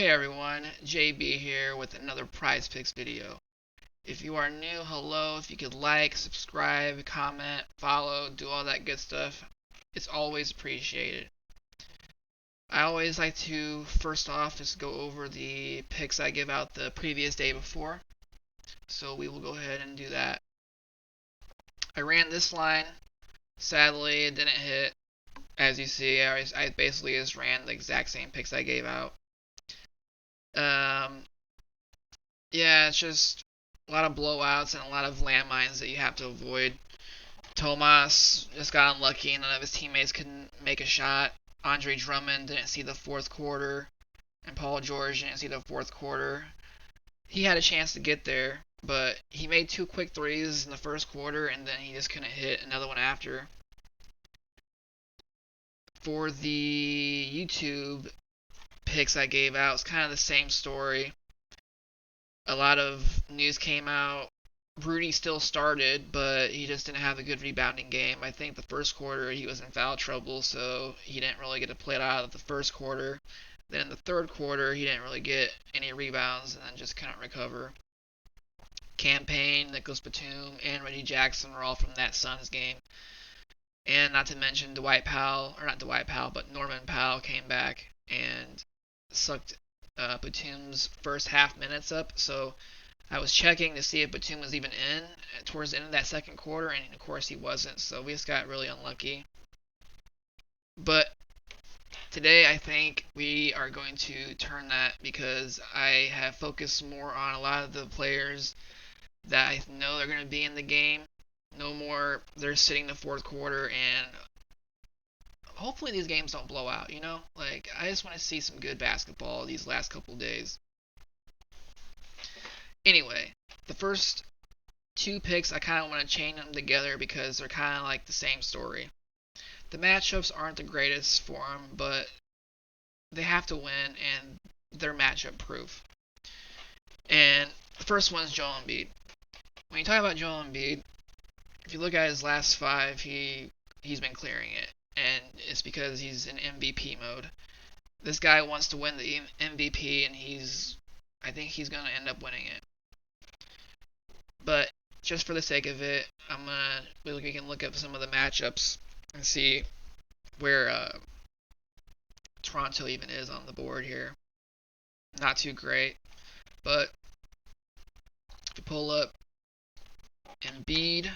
Hey everyone, JB here with another Prize Picks video. If you are new, hello. If you could like, subscribe, comment, follow, do all that good stuff, it's always appreciated. I always like to first off just go over the picks I give out the previous day before. So we will go ahead and do that. I ran this line. Sadly, it didn't hit. As you see, I basically just ran the exact same picks I gave out. Um, yeah, it's just a lot of blowouts and a lot of landmines that you have to avoid. Tomas just got unlucky, none of his teammates couldn't make a shot. Andre Drummond didn't see the fourth quarter, and Paul George didn't see the fourth quarter. He had a chance to get there, but he made two quick threes in the first quarter, and then he just couldn't hit another one after. For the YouTube picks I gave out, it's kind of the same story. A lot of news came out. Rudy still started, but he just didn't have a good rebounding game. I think the first quarter he was in foul trouble, so he didn't really get to play it out of the first quarter. Then in the third quarter, he didn't really get any rebounds and then just couldn't recover. Cam Payne, Nicholas Batum, and Reggie Jackson were all from that Suns game. And not to mention Dwight Powell, or not Dwight Powell, but Norman Powell came back and sucked Batum's first half minutes up. So I was checking to see if Batum was even in towards the end of that second quarter, and of course he wasn't. So we just got really unlucky. But today I think we are going to turn that because I have focused more on a lot of the players that I know they're going to be in the game. No more they're sitting the fourth quarter, and hopefully these games don't blow out, you know? Like, I just want to see some good basketball these last couple days. Anyway, the first two picks, I kind of want to chain them together because they're kind of like the same story. The matchups aren't the greatest for them, but they have to win, and they're matchup proof. And the first one is Joel Embiid. When you talk about Joel Embiid, if you look at his last five, he's been clearing it, and it's because he's in MVP mode. This guy wants to win the MVP, and I think he's gonna end up winning it. But just for the sake of it, we can look up some of the matchups and see where Toronto even is on the board here. Not too great, but if you pull up Embiid,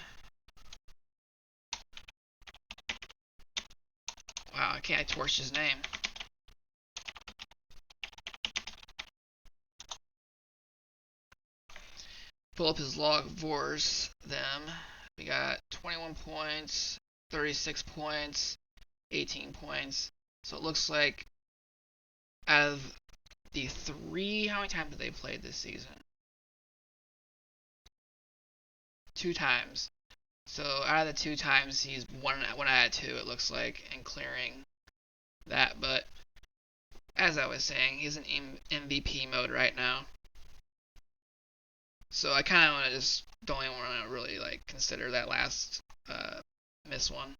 wow, I can't torch his name. Pull up his log versus them. We got 21 points, 36 points, 18 points. So it looks like out of the three, how many times have they played this season? 2 times. So out of the 2 times, he's one out of two, it looks like, in clearing that. But as I was saying, he's in MVP mode right now. So I kind of want to just don't even want to really like consider that last miss one.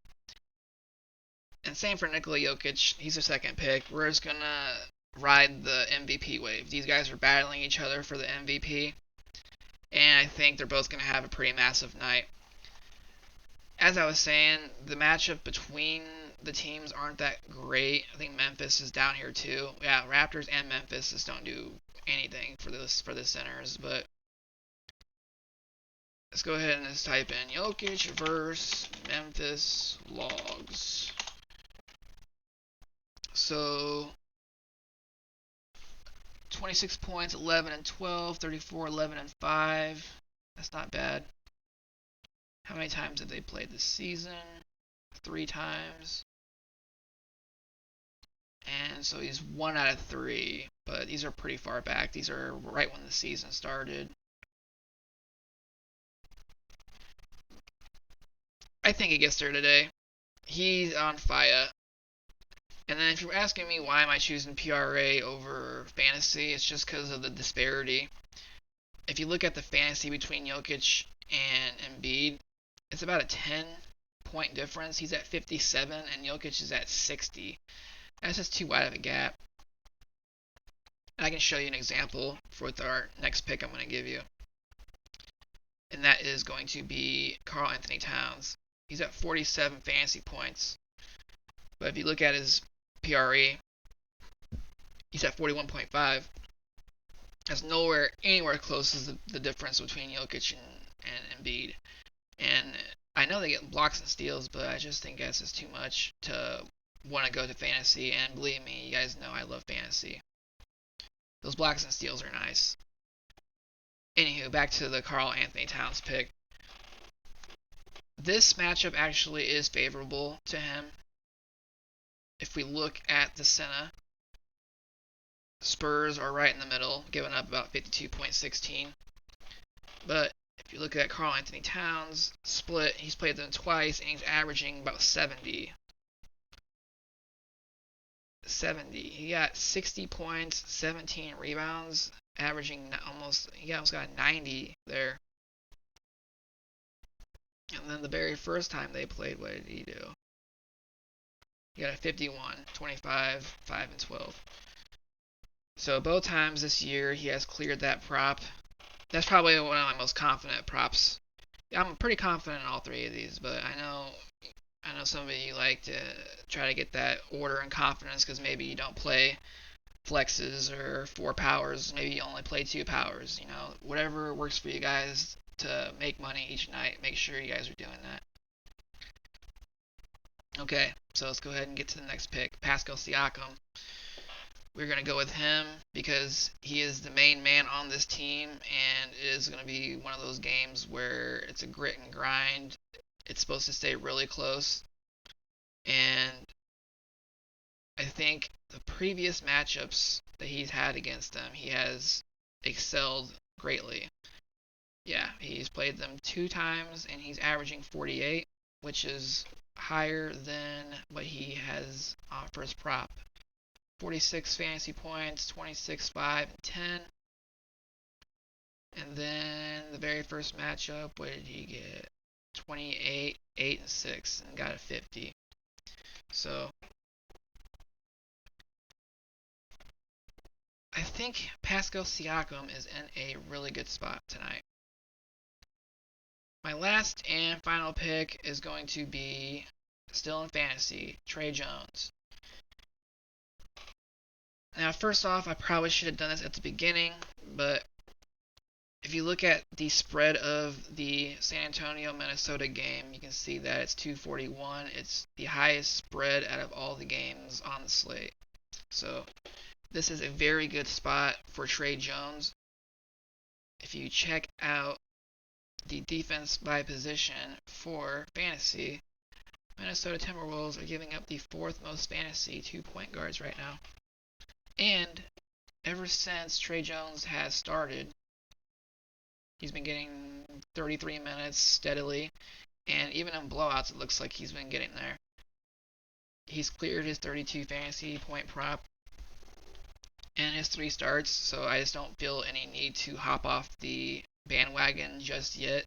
And same for Nikola Jokic. He's a second pick. We're just gonna ride the MVP wave. These guys are battling each other for the MVP, and I think they're both gonna have a pretty massive night. As I was saying, the matchup between the teams aren't that great. I think Memphis is down here too. Yeah, Raptors and Memphis just don't do anything for the centers, but let's go ahead and just type in Jokic versus Memphis logs. So 26 points, 11 and 12, 34, 11 and 5. That's not bad. How many times have they played this season? 3 times. And so he's 1 out of 3, but these are pretty far back. These are right when the season started. I think he gets there today. He's on fire. And then if you're asking me why am I choosing PRA over fantasy, it's just because of the disparity. If you look at the fantasy between Jokic and Embiid, it's about a 10-point difference. He's at 57 and Jokic is at 60. That's just too wide of a gap. I can show you an example for our next pick I'm going to give you. And that is going to be Karl Anthony Towns. He's at 47 fantasy points. But if you look at his PRE, he's at 41.5. That's anywhere close as the difference between Jokic and Embiid. And I know they get blocks and steals, but I just think that's just too much to want to go to fantasy. And believe me, you guys know I love fantasy. Those blocks and steals are nice. Anywho, back to the Karl Anthony Towns pick. This matchup actually is favorable to him. If we look at the Senna, Spurs are right in the middle, giving up about 52.16. But if you look at Karl Anthony Towns split, he's played them twice and he's averaging about 70. He got 60 points, 17 rebounds, averaging almost got 90 there. And then the very first time they played, what did he do? He got a 51, 25, 5, and 12. So both times this year he has cleared that prop. That's probably one of my most confident props. I'm pretty confident in all three of these, but I know some of you like to try to get that order and confidence because maybe you don't play flexes or 4 powers. Maybe you only play 2 powers. Whatever works for you guys to make money each night. Make sure you guys are doing that. Okay, so let's go ahead and get to the next pick, Pascal Siakam. We're going to go with him because he is the main man on this team, and it is going to be one of those games where it's a grit and grind. It's supposed to stay really close, and I think the previous matchups that he's had against them, he has excelled greatly. Yeah, he's played them 2 times, and he's averaging 48, which is higher than what he has for his prop. 46 fantasy points, 26, 5, and 10. And then the very first matchup, what did he get? 28, 8, and 6, and got a 50. So I think Pascal Siakam is in a really good spot tonight. My last and final pick is going to be, still in fantasy, Tre Jones. Now, first off, I probably should have done this at the beginning, but if you look at the spread of the San Antonio-Minnesota game, you can see that it's 241. It's the highest spread out of all the games on the slate. So this is a very good spot for Tre Jones. If you check out the defense by position for fantasy, Minnesota Timberwolves are giving up the 4th most fantasy 2-point guards right now. And ever since Tre Jones has started, he's been getting 33 minutes steadily, and even in blowouts it looks like he's been getting there. He's cleared his 32 fantasy point prop in his 3 starts, so I just don't feel any need to hop off the bandwagon just yet,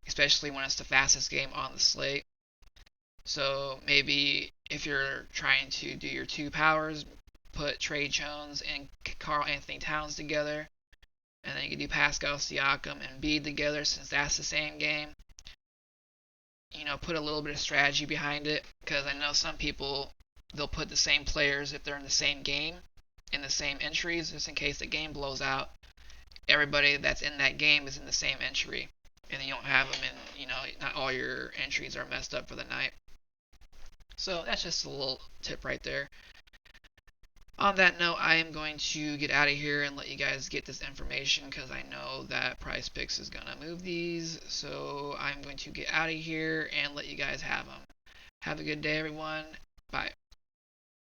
especially when it's the fastest game on the slate. So maybe if you're trying to do your 2 powers, put Tre Jones and Karl Anthony Towns together, and then you can do Pascal Siakam and Embiid together since that's the same game. Put a little bit of strategy behind it, because I know some people, they'll put the same players if they're in the same game, in the same entries, just in case the game blows out. Everybody that's in that game is in the same entry, and you don't have them in, not all your entries are messed up for the night. So that's just a little tip right there. On that note, I am going to get out of here and let you guys get this information because I know that Prize Picks is going to move these. So I'm going to get out of here and let you guys have them. Have a good day, everyone. Bye.